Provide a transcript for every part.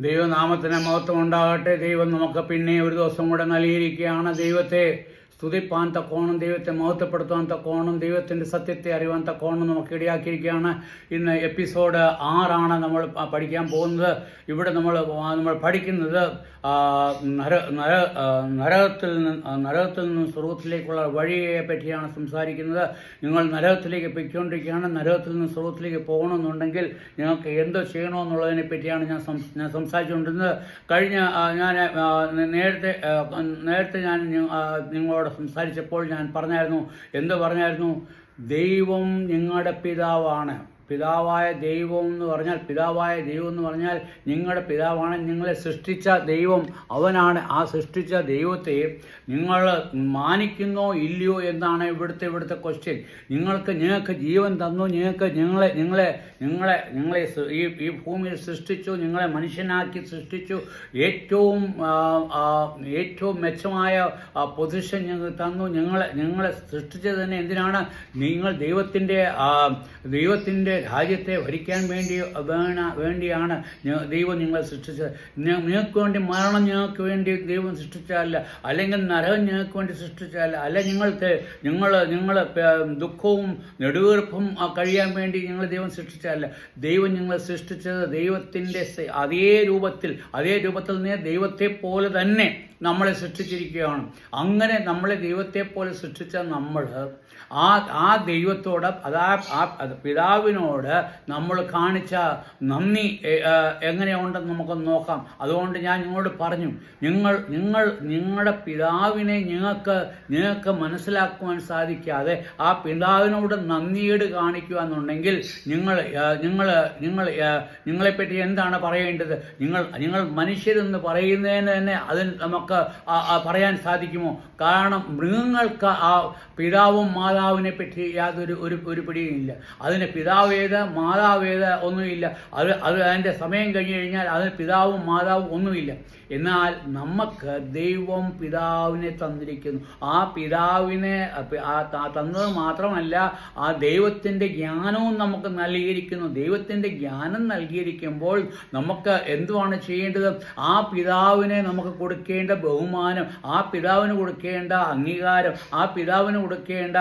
ദൈവനാമത്തിന് മഹത്വം ഉണ്ടാകട്ടെ. ദൈവം നമുക്ക് പിന്നെ ഒരു ദിവസം കൂടെ നൽകിയിരിക്കുകയാണ്. ദൈവത്തെ സ്തുതിപ്പാൻ തക്കോണം, ദൈവത്തെ മഹത്വപ്പെടുത്താൻ തക്കോണം, ദൈവത്തിൻ്റെ സത്യത്തെ അറിയാൻ തക്കോണം നമുക്ക് ഇടയാക്കിയിരിക്കുകയാണ്. ഇന്ന് എപ്പിസോഡ് 6 നമ്മൾ പഠിക്കാൻ പോകുന്നത്. ഇവിടെ നമ്മൾ പഠിക്കുന്നത് നരകത്തിൽ നിന്ന് സ്വർഗത്തിലേക്കുള്ള വഴിയെ പറ്റിയാണ് സംസാരിക്കുന്നത്. നിങ്ങൾ നരകത്തിലേക്ക് പൊയ്ക്കൊണ്ടിരിക്കുകയാണ്. നരകത്തിൽ നിന്ന് സ്വർഗത്തിലേക്ക് പോകണമെന്നുണ്ടെങ്കിൽ നിങ്ങൾക്ക് എന്തോ ചെയ്യണമെന്നുള്ളതിനെ പറ്റിയാണ് ഞാൻ സംസാരിച്ചുകൊണ്ടിരുന്നത്. നേരത്തെ ഞാൻ നിങ്ങളോട് സംസാരിച്ചപ്പോൾ ഞാൻ പറഞ്ഞായിരുന്നു, ദൈവം നിങ്ങളുടെ പിതാവാണ്. പിതാവായ ദൈവം എന്ന് പറഞ്ഞാൽ നിങ്ങളുടെ പിതാവാണ്. നിങ്ങളെ സൃഷ്ടിച്ച ദൈവം അവനാണ്. ആ സൃഷ്ടിച്ച ദൈവത്തെ നിങ്ങൾ മാനിക്കുന്നോ ഇല്ലയോ എന്നാണ് ഇവിടുത്തെ ക്വസ്റ്റ്യൻ. നിങ്ങൾക്ക് ജീവൻ തന്നു, നിങ്ങളെ ഈ ഭൂമിയിൽ സൃഷ്ടിച്ചു, നിങ്ങളെ മനുഷ്യനാക്കി സൃഷ്ടിച്ചു, ഏറ്റവും മെച്ചമായ പൊസിഷൻ ഞങ്ങൾ തന്നു. നിങ്ങളെ സൃഷ്ടിച്ചത് തന്നെ എന്തിനാണ്? നിങ്ങൾ ദൈവത്തിൻ്റെ രാജ്യത്തെ ഭരിക്കാൻ വേണ്ടിയാണ് ദൈവം നിങ്ങളെ സൃഷ്ടിച്ചത്. നിങ്ങൾക്ക് വേണ്ടി മരണം നിങ്ങൾക്ക് വേണ്ടി ദൈവം സൃഷ്ടിച്ചതല്ല, അല്ലെങ്കിൽ നരകം നിങ്ങൾക്ക് വേണ്ടി സൃഷ്ടിച്ചതല്ല, അല്ല നിങ്ങൾ ദുഃഖവും നെടുവീർപ്പും കഴിയാൻ വേണ്ടി നിങ്ങൾ ദൈവം സൃഷ്ടിച്ചതല്ല. ദൈവം നിങ്ങളെ സൃഷ്ടിച്ചത് ദൈവത്തിൻ്റെ അതേ രൂപത്തിൽ ദൈവത്തെ പോലെ തന്നെ നമ്മളെ സൃഷ്ടിച്ചിരിക്കുകയാണ്. അങ്ങനെ നമ്മളെ ദൈവത്തെ പോലെ സൃഷ്ടിച്ച നമ്മൾ ആ ദൈവത്തോട് പിതാവിനോട് നമ്മൾ കാണിച്ച നന്ദി എങ്ങനെയുണ്ടെന്ന് നമുക്കൊന്ന് നോക്കാം. അതുകൊണ്ട് ഞാൻ നിങ്ങളോട് പറഞ്ഞു, നിങ്ങളുടെ പിതാവിനെ നിങ്ങൾക്ക് മനസ്സിലാക്കുവാൻ സാധിക്കാതെ ആ പിതാവിനോട് നന്ദിയേട് കാണിക്കുക എന്നുണ്ടെങ്കിൽ നിങ്ങളെപ്പറ്റി എന്താണ് പറയേണ്ടത്? നിങ്ങൾ മനുഷ്യരെന്ന് പറയുന്നതിന് തന്നെ അതിന് നമുക്ക് പറയാൻ സാധിക്കുമോ? കാരണം മൃഗങ്ങൾക്ക് ആ പിതാവും മാതാവിനെ പറ്റി യാതൊരു ഒരു പിടിയുമില്ല. അതിന് പിതാവേത് മാതാവേത് ഒന്നുമില്ല. അത് അതിൻ്റെ സമയം കഴിഞ്ഞു കഴിഞ്ഞാൽ അതിന് പിതാവും മാതാവും ഒന്നുമില്ല. എന്നാൽ നമുക്ക് ദൈവം പിതാവിനെ തന്നിരിക്കുന്നു. ആ പിതാവിനെ തന്നത് മാത്രമല്ല, ആ ദൈവത്തിൻ്റെ ജ്ഞാനവും നമുക്ക് നൽകിയിരിക്കുന്നു. ദൈവത്തിൻ്റെ ജ്ഞാനം നൽകിയിരിക്കുമ്പോൾ നമുക്ക് എന്തുവാണ് ചെയ്യേണ്ടത്? ആ പിതാവിനെ നമുക്ക് കൊടുക്കേണ്ട ബഹുമാനം, ആ പിതാവിന് കൊടുക്കേണ്ട അംഗീകാരം, ആ പിതാവിന് കൊടുക്കേണ്ട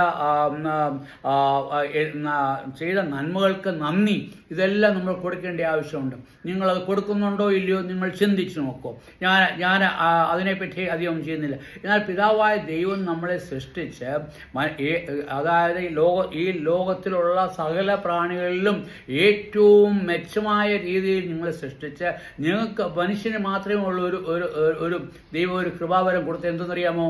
ചെയ്ത നന്മകൾക്ക് നന്ദി, ഇതെല്ലാം നമ്മൾ കൊടുക്കേണ്ട ആവശ്യമുണ്ട്. നിങ്ങളത് കൊടുക്കുന്നുണ്ടോ ഇല്ലയോ നിങ്ങൾ ചിന്തിച്ചു നോക്കൂ. ഞാൻ അതിനെപ്പറ്റി അധികം ചെയ്യുന്നില്ല. എന്നാൽ പിതാവായ ദൈവം നമ്മളെ സൃഷ്ടിച്ച്, അതായത് ഈ ലോകത്തിലുള്ള സകല പ്രാണികളിലും ഏറ്റവും മെച്ചമായ രീതിയിൽ നിങ്ങളെ സൃഷ്ടിച്ച്, നിങ്ങൾക്ക് മനുഷ്യന് മാത്രമേ ഉള്ള ഒരു ദൈവം ഒരു കൃപാവരം കൊടുത്ത് എന്തെന്നറിയാമോ?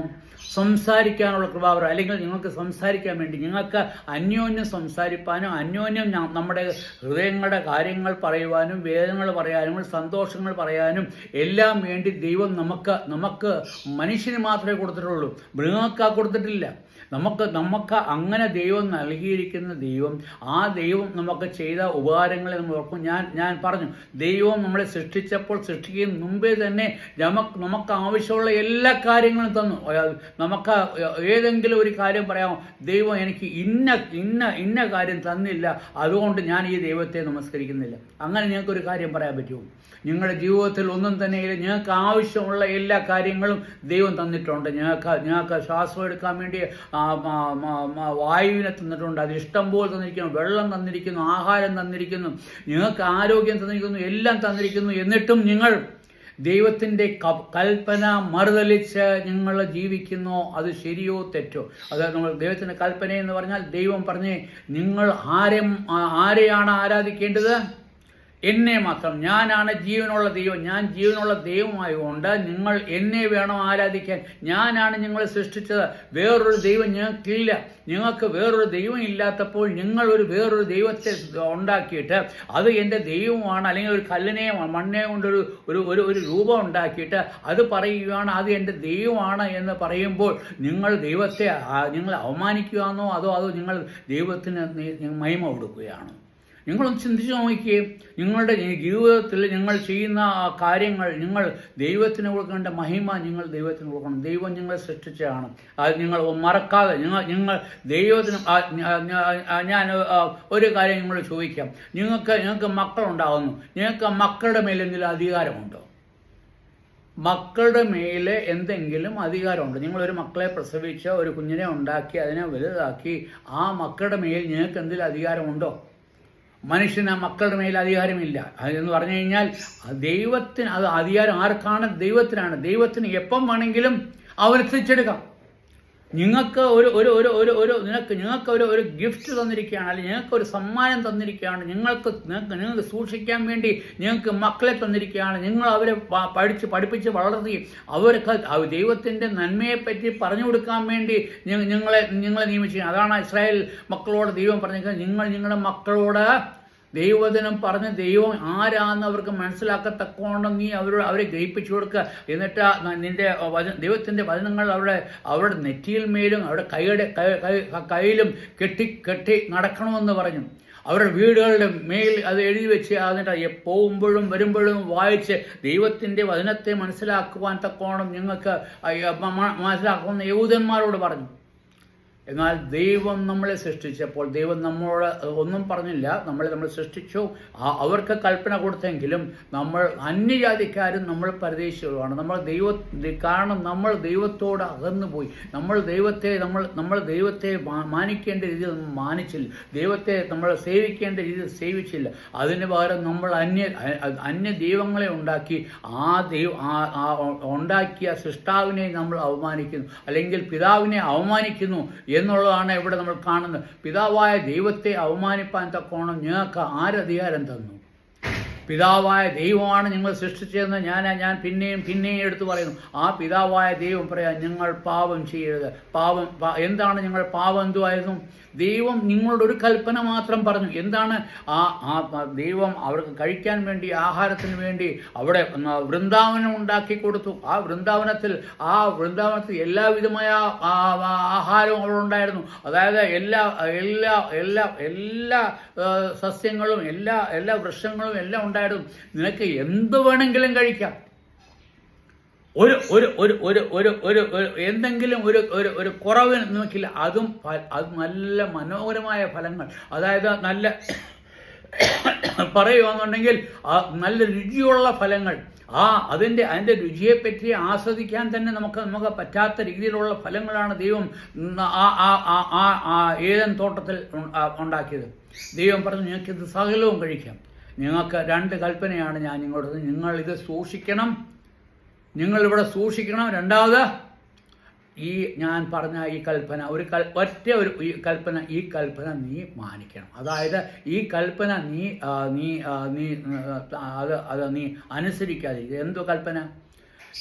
സംസാരിക്കാനുള്ള കൃപാവരം. അല്ലെങ്കിൽ നിങ്ങൾക്ക് സംസാരിക്കാൻ വേണ്ടി, നിങ്ങൾക്ക് അന്യോന്യം സംസാരിപ്പാനും അന്യോന്യം നമ്മുടെ ഹൃദയങ്ങളുടെ കാര്യങ്ങൾ പറയുവാനും വേദനകൾ പറയാനും സന്തോഷങ്ങൾ പറയാനും എല്ലാം വേണ്ടി ദൈവം നമുക്ക് മനുഷ്യന് മാത്രമേ കൊടുത്തിട്ടുള്ളൂ, മൃഗങ്ങൾക്ക് കൊടുത്തിട്ടില്ല. നമുക്ക് അങ്ങനെ ദൈവം നൽകിയിരിക്കുന്ന ആ ദൈവം നമുക്ക് ചെയ്ത ഉപകാരങ്ങളെ നമ്മൾ ഓർക്കും. ഞാൻ പറഞ്ഞു, ദൈവം നമ്മളെ സൃഷ്ടിക്കുന്ന മുമ്പേ തന്നെ നമുക്ക് ആവശ്യമുള്ള എല്ലാ കാര്യങ്ങളും തന്നു. നമുക്ക് ഏതെങ്കിലും ഒരു കാര്യം പറയാമോ? ദൈവം എനിക്ക് ഇന്ന കാര്യം തന്നില്ല, അതുകൊണ്ട് ഞാൻ ഈ ദൈവത്തെ നമസ്കരിക്കുന്നില്ല. അങ്ങനെ നിങ്ങൾക്കൊരു കാര്യം പറയാൻ പറ്റുമോ? നിങ്ങളുടെ ജീവിതത്തിൽ ഒന്നും തന്നെ ഇല്ല. നിങ്ങൾക്ക് ആവശ്യമുള്ള എല്ലാ കാര്യങ്ങളും ദൈവം തന്നിട്ടുണ്ട്. ഞങ്ങൾക്ക് ശ്വാസം എടുക്കാൻ വേണ്ടി വായുവിനെ തന്നിട്ടുണ്ട്, അത് ഇഷ്ടം പോലെ തന്നിരിക്കുന്നു, വെള്ളം തന്നിരിക്കുന്നു, ആഹാരം തന്നിരിക്കുന്നു, നിങ്ങൾക്ക് ആരോഗ്യം തന്നിരിക്കുന്നു, എല്ലാം തന്നിരിക്കുന്നു. എന്നിട്ടും നിങ്ങൾ ദൈവത്തിൻ്റെ കൽപ്പന മറുതലിച്ച് നിങ്ങൾ ജീവിക്കുന്നോ? അത് ശരിയോ തെറ്റോ? അത് നമ്മൾ ദൈവത്തിൻ്റെ കൽപ്പന എന്ന് പറഞ്ഞാൽ ദൈവം പറഞ്ഞേ, നിങ്ങൾ ആരെയാണ് ആരാധിക്കേണ്ടത്? എന്നെ മാത്രം. ഞാനാണ് ജീവനുള്ള ദൈവം. ഞാൻ ജീവനുള്ള ദൈവമായതുകൊണ്ട് നിങ്ങൾ എന്നെ വേണം ആരാധിക്കാൻ. ഞാനാണ് നിങ്ങളെ സൃഷ്ടിച്ചത്. വേറൊരു ദൈവം ഞങ്ങൾക്കില്ല. നിങ്ങൾക്ക് വേറൊരു ദൈവം ഇല്ലാത്തപ്പോൾ നിങ്ങൾ വേറൊരു ദൈവത്തെ ഉണ്ടാക്കിയിട്ട് അത് എൻ്റെ ദൈവമാണ്, അല്ലെങ്കിൽ ഒരു കല്ലിനെ മണ്ണെ കൊണ്ടൊരു ഒരു രൂപം ഉണ്ടാക്കിയിട്ട് അത് പറയുകയാണ് അത് എൻ്റെ ദൈവമാണ് എന്ന് പറയുമ്പോൾ നിങ്ങൾ ദൈവത്തെ നിങ്ങൾ അവമാനിക്കുകയാണോ അതോ നിങ്ങൾ ദൈവത്തിന് മഹിമ കൊടുക്കുകയാണോ? നിങ്ങളൊന്ന് ചിന്തിച്ച് നോക്കിയേ. നിങ്ങളുടെ ജീവിതത്തിൽ നിങ്ങൾ ചെയ്യുന്ന കാര്യങ്ങൾ നിങ്ങൾ ദൈവത്തിന് കൊടുക്കേണ്ട മഹിമ നിങ്ങൾ ദൈവത്തിന് കൊടുക്കണം. ദൈവം നിങ്ങളെ സൃഷ്ടിച്ചതാണ്. അത് നിങ്ങൾ മറക്കാതെ നിങ്ങൾ ദൈവത്തിന് ഞാൻ ഒരു കാര്യം നിങ്ങൾ ചോദിക്കാം. നിങ്ങൾക്ക് മക്കളുണ്ടാകുന്നു. നിങ്ങൾക്ക് മക്കളുടെ മേൽ എന്തെങ്കിലും അധികാരമുണ്ടോ? മക്കളുടെ മേലെ എന്തെങ്കിലും അധികാരമുണ്ട്? നിങ്ങളൊരു മക്കളെ പ്രസവിച്ച് ഒരു കുഞ്ഞിനെ ഉണ്ടാക്കി അതിനെ വലുതാക്കി ആ മക്കളുടെ മേൽ നിങ്ങൾക്ക് എന്തെങ്കിലും അധികാരമുണ്ടോ? മനുഷ്യന് മക്കളുടെ മേൽ അധികാരമില്ല. എന്ന് പറഞ്ഞു കഴിഞ്ഞാൽ ദൈവത്തിന് അത് അധികാരം ആർക്കാണ്? ദൈവത്തിനാണ്. ദൈവത്തിന് എപ്പം വേണമെങ്കിലും അവരെത്തിച്ചെടുക്കാം. നിങ്ങൾക്ക് ഒരു ഗിഫ്റ്റ് തന്നിരിക്കുകയാണ്, അല്ലെങ്കിൽ നിങ്ങൾക്ക് ഒരു സമ്മാനം തന്നിരിക്കുകയാണ്, നിങ്ങൾക്ക് സൂക്ഷിക്കാൻ വേണ്ടി നിങ്ങൾക്ക് മക്കളെ തന്നിരിക്കുകയാണ്. നിങ്ങൾ അവരെ പഠിപ്പിച്ച് വളർത്തി അവർക്ക് ദൈവത്തിൻ്റെ നന്മയെപ്പറ്റി പറഞ്ഞു കൊടുക്കാൻ വേണ്ടി നിങ്ങളെ നിയമിച്ചു. അതാണ് ഇസ്രായേൽ മക്കളോട് ദൈവം പറഞ്ഞിരിക്കുന്നത്. നിങ്ങൾ നിങ്ങളുടെ മക്കളോട് ദൈവവചനം പറഞ്ഞ് ദൈവം ആരാന്ന് അവർക്ക് മനസ്സിലാക്കത്തക്കോണം നീ അവരെ ഗ്രഹിപ്പിച്ചു കൊടുക്കുക. എന്നിട്ട് നിന്റെ ദൈവത്തിൻ്റെ വചനങ്ങൾ അവരുടെ നെറ്റിയിൽ മേലും അവരുടെ കയ്യിലും കെട്ടി നടക്കണമെന്ന് പറഞ്ഞു. അവരുടെ വീടുകളുടെ മേൽ അത് എഴുതി വെച്ച് എന്നിട്ട് പോകുമ്പോഴും വരുമ്പോഴും വായിച്ച് ദൈവത്തിൻ്റെ വചനത്തെ മനസ്സിലാക്കുവാൻ തക്കോണം നിങ്ങൾക്ക് മനസ്സിലാക്കുമെന്ന് യഹൂദന്മാരോട് പറഞ്ഞു. എന്നാൽ ദൈവം നമ്മളെ സൃഷ്ടിച്ചപ്പോൾ ദൈവം നമ്മളോട് ഒന്നും പറഞ്ഞില്ല. നമ്മൾ സൃഷ്ടിച്ചു. അവർക്ക് കൽപ്പന കൊടുത്തെങ്കിലും നമ്മൾ അന്യജാതിക്കാരും നമ്മൾ പരദേശികളുമാണ്. കാരണം നമ്മൾ ദൈവത്തോട് അകന്നു പോയി. നമ്മൾ ദൈവത്തെ മാനിക്കേണ്ട രീതിയിൽ മാനിച്ചില്ല. ദൈവത്തെ നമ്മൾ സേവിക്കേണ്ട രീതിയിൽ സേവിച്ചില്ല. അതിന് പകരം നമ്മൾ അന്യ ദൈവങ്ങളെ ഉണ്ടാക്കി ഉണ്ടാക്കിയ സൃഷ്ടാവിനെ നമ്മൾ അവമാനിക്കുന്നു, അല്ലെങ്കിൽ പിതാവിനെ അവമാനിക്കുന്നു എന്നുള്ളതാണ് ഇവിടെ നമ്മൾ കാണുന്നത്. പിതാവായ ദൈവത്തെ അവമാനിപ്പാൻ തക്കോണം ഞങ്ങൾക്ക് ആരധികാരം തന്നു? പിതാവായ ദൈവമാണ് നിങ്ങൾ സൃഷ്ടിച്ചതെന്ന് ഞാൻ പിന്നെയും എടുത്തു പറയുന്നു. ആ പിതാവായ ദൈവം പറയാം, നിങ്ങൾ പാപം ചെയ്യരുത്. എന്താണ് നിങ്ങൾ പാപം? എന്തുവായിരുന്നു? ദൈവം നിങ്ങളോട് ഒരു കൽപ്പന മാത്രം പറഞ്ഞു. എന്താണ് ദൈവം അവർക്ക് കഴിക്കാൻ വേണ്ടി, ആഹാരത്തിന് വേണ്ടി അവിടെ വൃന്ദാവനം ഉണ്ടാക്കി കൊടുത്തു. ആ വൃന്ദാവനത്തിൽ എല്ലാവിധമായ ആഹാരവും അവിടെ ഉണ്ടായിരുന്നു. അതായത് എല്ലാ സസ്യങ്ങളും എല്ലാ വൃക്ഷങ്ങളും എല്ലാം ഉണ്ടായിരുന്നു. നിനക്ക് എന്ത് വേണമെങ്കിലും കഴിക്കാം. എന്തെങ്കിലും ഒരു കുറവ് നോക്കില്ല. അത് നല്ല മനോഹരമായ ഫലങ്ങൾ, അതായത് നല്ല പറയുകയാണെന്നുണ്ടെങ്കിൽ നല്ല രുചിയുള്ള ഫലങ്ങൾ. അതിൻ്റെ രുചിയെപ്പറ്റി ആസ്വദിക്കാൻ തന്നെ നമുക്ക് പറ്റാത്ത രീതിയിലുള്ള ഫലങ്ങളാണ് ദൈവം ഏദൻ തോട്ടത്തിൽ ഉണ്ടാക്കിയത്. ദൈവം പറഞ്ഞു, നിങ്ങൾക്കിത് സകലവും കഴിക്കാം. നിങ്ങൾക്ക് 2 കൽപ്പനയാണ് ഞാൻ നിങ്ങളോട്. നിങ്ങളിത് സൂക്ഷിക്കണം, നിങ്ങളിവിടെ സൂക്ഷിക്കണം. രണ്ടാമത് ഞാൻ പറഞ്ഞ ഈ കൽപ്പന ഈ കൽപ്പന നീ മാനിക്കണം. അതായത് ഈ കൽപ്പന നീ അനുസരിക്കാതെ. എന്തോ കൽപ്പന?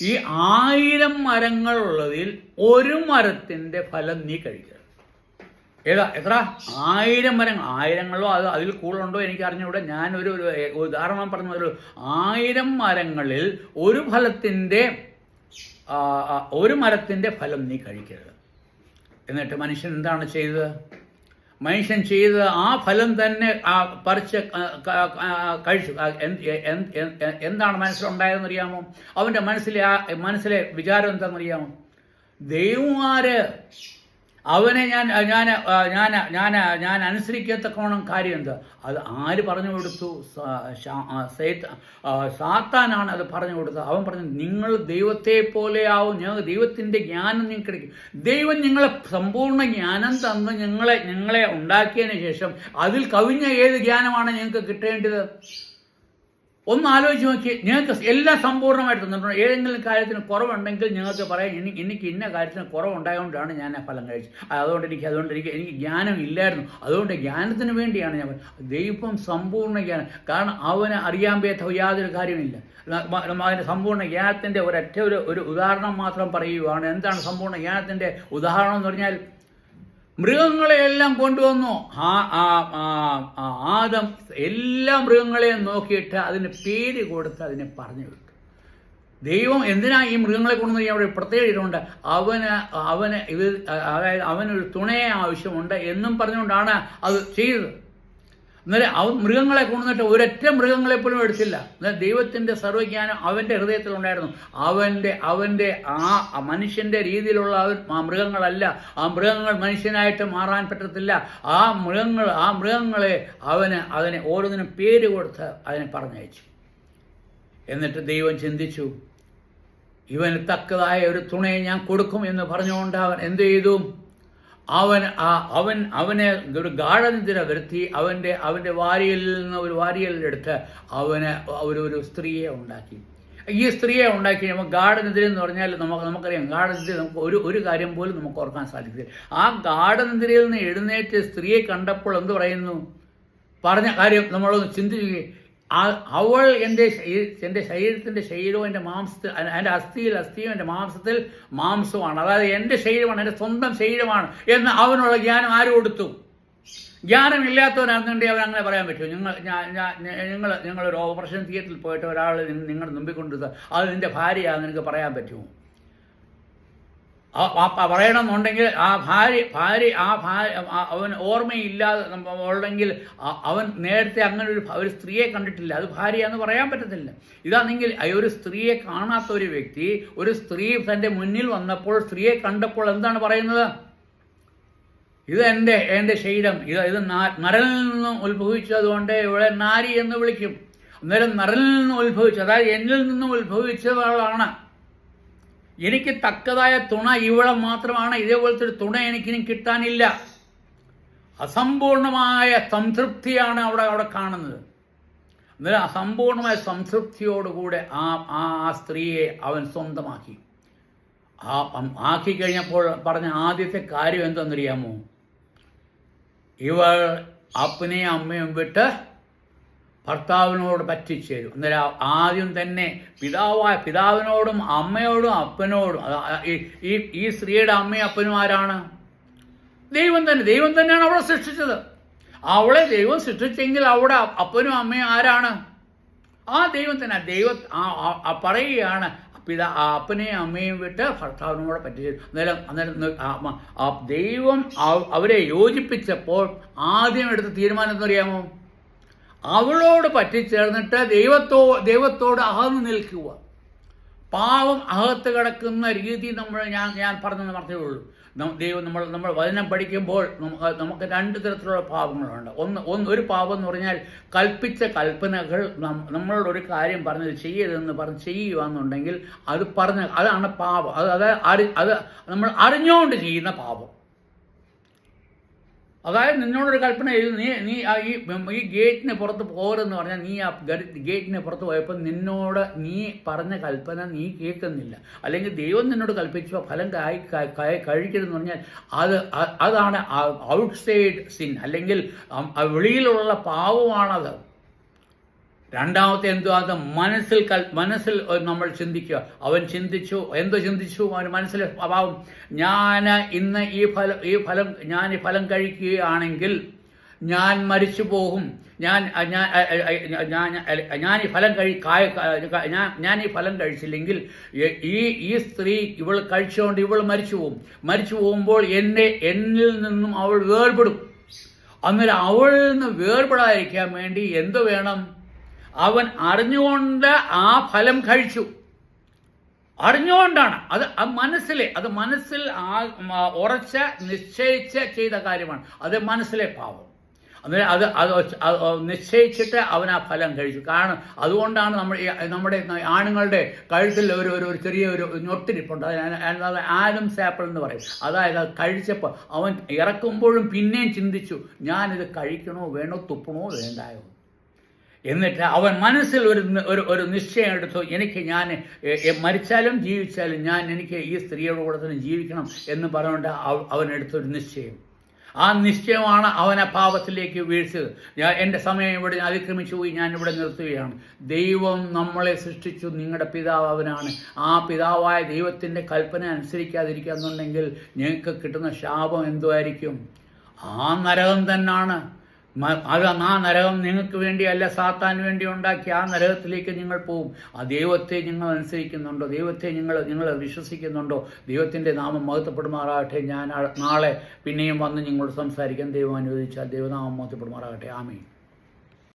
ഈ 1000 മരങ്ങളുള്ളതിൽ ഒരു മരത്തിൻ്റെ ഫലം നീ കഴിക്കരുത്. എത്ര? 1000 മരങ്ങൾ. 1000ങ്ങളോ അതിൽ കൂടുതലുണ്ടോ എനിക്ക് അറിഞ്ഞുകൂടെ. ഞാനൊരു ഉദാഹരണം പറഞ്ഞു. 1000 മരങ്ങളിൽ ഒരു മരത്തിൻ്റെ ഫലം നീ കഴിക്കരുത്. എന്നിട്ട് മനുഷ്യൻ എന്താണ് ചെയ്തത്? മനുഷ്യൻ ചെയ്തത് ആ ഫലം തന്നെ പറിച്ച് കഴിച്ചു. എന്താണ് മനസ്സിലുണ്ടായതെന്ന് അറിയാമോ? അവൻ്റെ മനസ്സിലെ വിചാരം എന്താണെന്നറിയാമോ? ദൈവമാര് അവനെ ഞാൻ അനുസരിക്കത്തക്കോണം കാര്യം എന്താ? അത് ആര് പറഞ്ഞു കൊടുത്തു? സാത്താനാണ് അത് പറഞ്ഞു കൊടുത്തത്. അവൻ പറഞ്ഞു, നിങ്ങൾ ദൈവത്തെ പോലെ ആവും, ഞങ്ങൾക്ക് ദൈവത്തിൻ്റെ ജ്ഞാനം നിങ്ങൾക്ക് കിടക്കും. ദൈവം നിങ്ങളെ സമ്പൂർണ്ണ ജ്ഞാനം തന്ന് നിങ്ങളെ ഉണ്ടാക്കിയതിന് ശേഷം അതിൽ കവിഞ്ഞ ഏത് ജ്ഞാനമാണ് ഞങ്ങൾക്ക് കിട്ടേണ്ടത്? ഒന്ന് ആലോചിച്ച് നോക്കി. നിങ്ങൾക്ക് എല്ലാം സമ്പൂർണ്ണമായിട്ട് തന്നിട്ടുണ്ട്. ഏതെങ്കിലും കാര്യത്തിന് കുറവുണ്ടെങ്കിൽ നിങ്ങൾക്ക് പറയാം, എനിക്ക് ഇന്ന കാര്യത്തിന് കുറവുണ്ടായതുകൊണ്ടാണ് ഞാൻ ആ ഫലം കഴിച്ചത്. അതുകൊണ്ട് എനിക്ക് ജ്ഞാനം ഇല്ലായിരുന്നു. അതുകൊണ്ട് ജ്ഞാനത്തിന് വേണ്ടിയാണ് ഞാൻ. ദൈവം സമ്പൂർണ്ണ ജ്ഞാനം. കാരണം അവന് അറിയാൻ പറ്റാത്ത യാതൊരു കാര്യമില്ല. അതിൻ്റെ സമ്പൂർണ്ണ ജ്ഞാനത്തിൻ്റെ ഒരു ഉദാഹരണം മാത്രം പറയുകയാണ്. എന്താണ് സമ്പൂർണ്ണ ജ്ഞാനത്തിൻ്റെ ഉദാഹരണം എന്ന് പറഞ്ഞാൽ? മൃഗങ്ങളെയെല്ലാം കൊണ്ടുവന്നു. ആദം എല്ലാ മൃഗങ്ങളെയും നോക്കിയിട്ട് അതിന് പേര് കൊടുത്ത് അതിനെ പറഞ്ഞു വിട്ടു. ദൈവം എന്തിനാ ഈ മൃഗങ്ങളെ കൊണ്ടുവന്ന് അവിടെ പ്രത്യേക ഇതുകൊണ്ട് അതായത് അവനൊരു തുണയെ ആവശ്യമുണ്ട് എന്നും പറഞ്ഞുകൊണ്ടാണ് അത് ചെയ്തത്. എന്നാലും അവൻ മൃഗങ്ങളെ കൊണ്ടുവന്നിട്ട് ഒരൊറ്റ മൃഗങ്ങളെ പോലും എടുത്തില്ല. എന്നാൽ ദൈവത്തിൻ്റെ സർവ്വജ്ഞാനം അവൻ്റെ ഹൃദയത്തിലുണ്ടായിരുന്നു. അവൻ്റെ ആ മനുഷ്യൻ്റെ രീതിയിലുള്ള ആ മൃഗങ്ങളല്ല. ആ മൃഗങ്ങൾ മനുഷ്യനായിട്ട് മാറാൻ പറ്റത്തില്ല. ആ മൃഗങ്ങളെ അതിനെ ഓരോന്നിനും പേര് കൊടുത്ത് അതിനെ പറഞ്ഞയച്ചു. എന്നിട്ട് ദൈവം ചിന്തിച്ചു, ഇവന് തക്കതായ ഒരു തുണയെ ഞാൻ കൊടുക്കും എന്ന് പറഞ്ഞുകൊണ്ട് അവൻ എന്ത് ചെയ്തു? അവനെ ഒരു ഗാഢനിദ്ര വരുത്തി അവൻ്റെ വാരിയലിൽ നിന്ന് ഒരു വാരിയലിലെടുത്ത് അവന് ഒരു സ്ത്രീയെ ഉണ്ടാക്കി. ഈ സ്ത്രീയെ ഉണ്ടാക്കി നമുക്ക് ഗാഢനിദ്ര എന്ന് പറഞ്ഞാൽ നമുക്കറിയാം, ഗാഢനിദ്ര നമുക്ക് ഒരു കാര്യം പോലും നമുക്ക് ഓർക്കാൻ സാധിക്കില്ല. ആ ഗാഢനിദ്രയിൽ നിന്ന് എഴുന്നേറ്റ് സ്ത്രീയെ കണ്ടപ്പോൾ എന്ത് പറയുന്നു? പറഞ്ഞ കാര്യം നമ്മളൊന്ന് ചിന്തിക്കുകയും, അവൾ എൻ്റെ ശരീരത്തിൻ്റെ ശരീരവും എൻ്റെ മാംസത്തിൽ, എൻ്റെ അസ്ഥിയും എൻ്റെ മാംസത്തിൽ മാംസമാണ്. അതായത് എൻ്റെ ശരീരമാണ്, എൻ്റെ സ്വന്തം ശരീരമാണ് എന്ന് അവനുള്ള ജ്ഞാനം ആര് കൊടുത്തു? ജ്ഞാനമില്ലാത്തവരാണെന്നുണ്ടെങ്കിൽ അവൻ അങ്ങനെ പറയാൻ പറ്റുമോ? നിങ്ങളൊരു ഓപ്പറേഷൻ തിയേറ്ററിൽ പോയിട്ട് ഒരാൾ നിങ്ങളുടെ മുമ്പിൽ കൊണ്ടുവരുന്നത് അത് നിൻ്റെ ഭാര്യയാണെന്ന് നിനക്ക് പറയാൻ പറ്റുമോ? പറയണമെന്നുണ്ടെങ്കിൽ അവൻ ഓർമ്മയില്ലാതെ ഉണ്ടെങ്കിൽ അവൻ നേരത്തെ അങ്ങനെ ഒരു സ്ത്രീയെ കണ്ടിട്ടില്ല, അത് ഭാര്യയാന്ന് പറയാൻ പറ്റത്തില്ല. ഇതാണെങ്കിൽ ഒരു സ്ത്രീയെ കാണാത്ത ഒരു വ്യക്തി, ഒരു സ്ത്രീ തൻ്റെ മുന്നിൽ വന്നപ്പോൾ, സ്ത്രീയെ കണ്ടപ്പോൾ എന്താണ് പറയുന്നത്? ഇത് എൻ്റെ ശരീരം, ഇത് നരനിൽ നിന്നും ഉത്ഭവിച്ചതുകൊണ്ട് ഇവിടെ നാരി എന്ന് വിളിക്കും. അന്നേരം നരനിൽ നിന്നും ഉത്ഭവിച്ചു, അതായത് എന്നിൽ നിന്നും ഉത്ഭവിച്ചവളാണ്. എനിക്ക് തക്കതായ തുണ ഇവളെ മാത്രമാണ്. ഇതേപോലത്തെ ഒരു തുണ എനിക്കിനി കിട്ടാനില്ല. അസമ്പൂർണമായ സംതൃപ്തിയാണ് അവിടെ കാണുന്നത്. അന്നേരം അസമ്പൂർണമായ സംതൃപ്തിയോടുകൂടെ ആ സ്ത്രീയെ അവൻ സ്വന്തമാക്കി. ആക്കിക്കഴിഞ്ഞപ്പോൾ പറഞ്ഞ ആദ്യത്തെ കാര്യം എന്തെന്നറിയാമോ? ഇവൾ അപ്പനെയും അമ്മയും വിട്ട് ഭർത്താവിനോട് പറ്റിച്ചേരും. അന്നേരം ആദ്യം തന്നെ പിതാവിനോടും അമ്മയോടും അപ്പനോടും, ഈ സ്ത്രീയുടെ അമ്മയും അപ്പനും ആരാണ്? ദൈവം തന്നെയാണ് അവളെ സൃഷ്ടിച്ചത്. അവളെ ദൈവം സൃഷ്ടിച്ചെങ്കിൽ അവിടെ അപ്പനും അമ്മയും ആരാണ്? ആ ദൈവം തന്നെ. പറയുകയാണ്, അപ്പനെയും അമ്മയും വിട്ട് ഭർത്താവിനോട് പറ്റിച്ചേരും. അന്നേരം ദൈവം അവരെ യോജിപ്പിച്ചപ്പോൾ ആദ്യം എടുത്ത തീരുമാനം എന്നറിയാമോ? അവളോട് പറ്റിച്ചേർന്നിട്ട് ദൈവത്തോട് അകന്നു നിൽക്കുക. പാവം അകത്ത് കിടക്കുന്ന രീതി ഞാൻ പറഞ്ഞെന്ന് മാത്രമേ ഉള്ളൂ. നമ്മൾ വചനം പഠിക്കുമ്പോൾ നമുക്ക് രണ്ട് തരത്തിലുള്ള പാപങ്ങളുണ്ട്. ഒരു പാപം എന്ന് പറഞ്ഞാൽ കൽപ്പിച്ച കൽപ്പനകൾ നമ്മളോട് ഒരു കാര്യം പറഞ്ഞത് ചെയ്യരുതെന്ന് പറഞ്ഞ് ചെയ്യുക എന്നുണ്ടെങ്കിൽ അതാണ് പാപം. അത് നമ്മൾ അറിഞ്ഞുകൊണ്ട് ചെയ്യുന്ന പാപം. അതായത് നിന്നോടൊരു കൽപ്പന ചെയ്തു, നീ ഈ ഗേറ്റിന് പുറത്ത് പോരെന്ന് പറഞ്ഞാൽ നീ ആ ഗേറ്റിന് പുറത്ത് പോയപ്പോൾ നീ പറഞ്ഞ കൽപ്പന നീ കേൾക്കുന്നില്ല, അല്ലെങ്കിൽ ദൈവം നിന്നോട് കൽപ്പിച്ച ഫലം കഴിക്കരുതെന്ന് പറഞ്ഞാൽ അതാണ് ഔട്ട്സൈഡ് സിൻ, അല്ലെങ്കിൽ വെളിയിലുള്ള പാവമാണത്. രണ്ടാമത്തെ അത് മനസ്സിൽ നമ്മൾ ചിന്തിക്കുക. അവൻ ചിന്തിച്ചു, അവൻ മനസ്സിൽ പാവം, ഞാൻ ഇന്ന് ഈ ഫലം കഴിക്കുകയാണെങ്കിൽ ഞാൻ മരിച്ചു പോകും, ഞാൻ ഈ ഫലം കഴിച്ചില്ലെങ്കിൽ ഈ സ്ത്രീ ഇവൾ കഴിച്ചുകൊണ്ട് ഇവൾ മരിച്ചു പോകുമ്പോൾ എന്നിൽ നിന്നും അവൾ വേർപെടും. അന്നേരം അവളിൽ നിന്ന് വേർപെടാതിരിക്കാൻ വേണ്ടി എന്ത് വേണം? അവൻ അറിഞ്ഞുകൊണ്ട് ആ ഫലം കഴിച്ചു. അറിഞ്ഞുകൊണ്ടാണ് അത് മനസ്സിൽ ഉറച്ച നിശ്ചയിച്ച് ചെയ്ത കാര്യമാണ്. അത് മനസ്സിലെ പാവം. അന്നേരം അത് നിശ്ചയിച്ചിട്ട് അവൻ ആ ഫലം കഴിച്ചു. കാരണം അതുകൊണ്ടാണ് നമ്മുടെ ആണുങ്ങളുടെ കഴുത്തിൽ ഒരു ചെറിയ ഒരു ഞൊട്ടിരിപ്പുണ്ട്. അത് ആഡംസ് ആപ്പിൾ എന്ന് പറയും. അതായത് അത് കഴിച്ചപ്പോൾ അവൻ ഇറക്കുമ്പോഴും പിന്നെയും ചിന്തിച്ചു, ഞാനിത് കഴിക്കണോ വേണോ, തുപ്പണോ വേണ്ടായോ. എന്നിട്ട് അവൻ മനസ്സിൽ ഒരു നിശ്ചയം എടുത്തു, ഞാൻ മരിച്ചാലും ജീവിച്ചാലും എനിക്ക് ഈ സ്ത്രീയുടെ കൂടെ തന്നെ ജീവിക്കണം എന്ന് പറഞ്ഞുകൊണ്ട് അവൻ എടുത്തൊരു നിശ്ചയം. ആ നിശ്ചയമാണ് അവനെ പാപത്തിലേക്ക് വീഴ്ചത്. എൻ്റെ സമയം ഇവിടെ അതിക്രമിച്ചു പോയി, ഞാൻ ഇവിടെ നിർത്തുകയാണ്. ദൈവം നമ്മളെ സൃഷ്ടിച്ചു, നിങ്ങളുടെ പിതാവ് അവനാണ്. ആ പിതാവായ ദൈവത്തിൻ്റെ കൽപ്പന അനുസരിക്കാതിരിക്കുക എന്നുണ്ടെങ്കിൽ നിങ്ങൾക്ക് കിട്ടുന്ന ശാപം എന്തുമായിരിക്കും? ആ നരകം തന്നെയാണ്. ആ നരകം നിങ്ങൾക്ക് വേണ്ടിയല്ല, സാത്താൻ വേണ്ടി ഉണ്ടാക്കി ആ നരകത്തിലേക്ക് നിങ്ങൾ പോകും. ആ ദൈവത്തെ നിങ്ങൾ അനുസരിക്കുന്നുണ്ടോ? ദൈവത്തെ നിങ്ങൾ വിശ്വസിക്കുന്നുണ്ടോ? ദൈവത്തിൻ്റെ നാമം മഹത്വപ്പെടുമാറാകട്ടെ. ഞാൻ നാളെ പിന്നെയും വന്ന് നിങ്ങളോട് സംസാരിക്കാൻ ദൈവം അനുവദിച്ചാൽ ദൈവനാമം മഹത്വപ്പെടുമാറാകട്ടെ. ആമേൻ.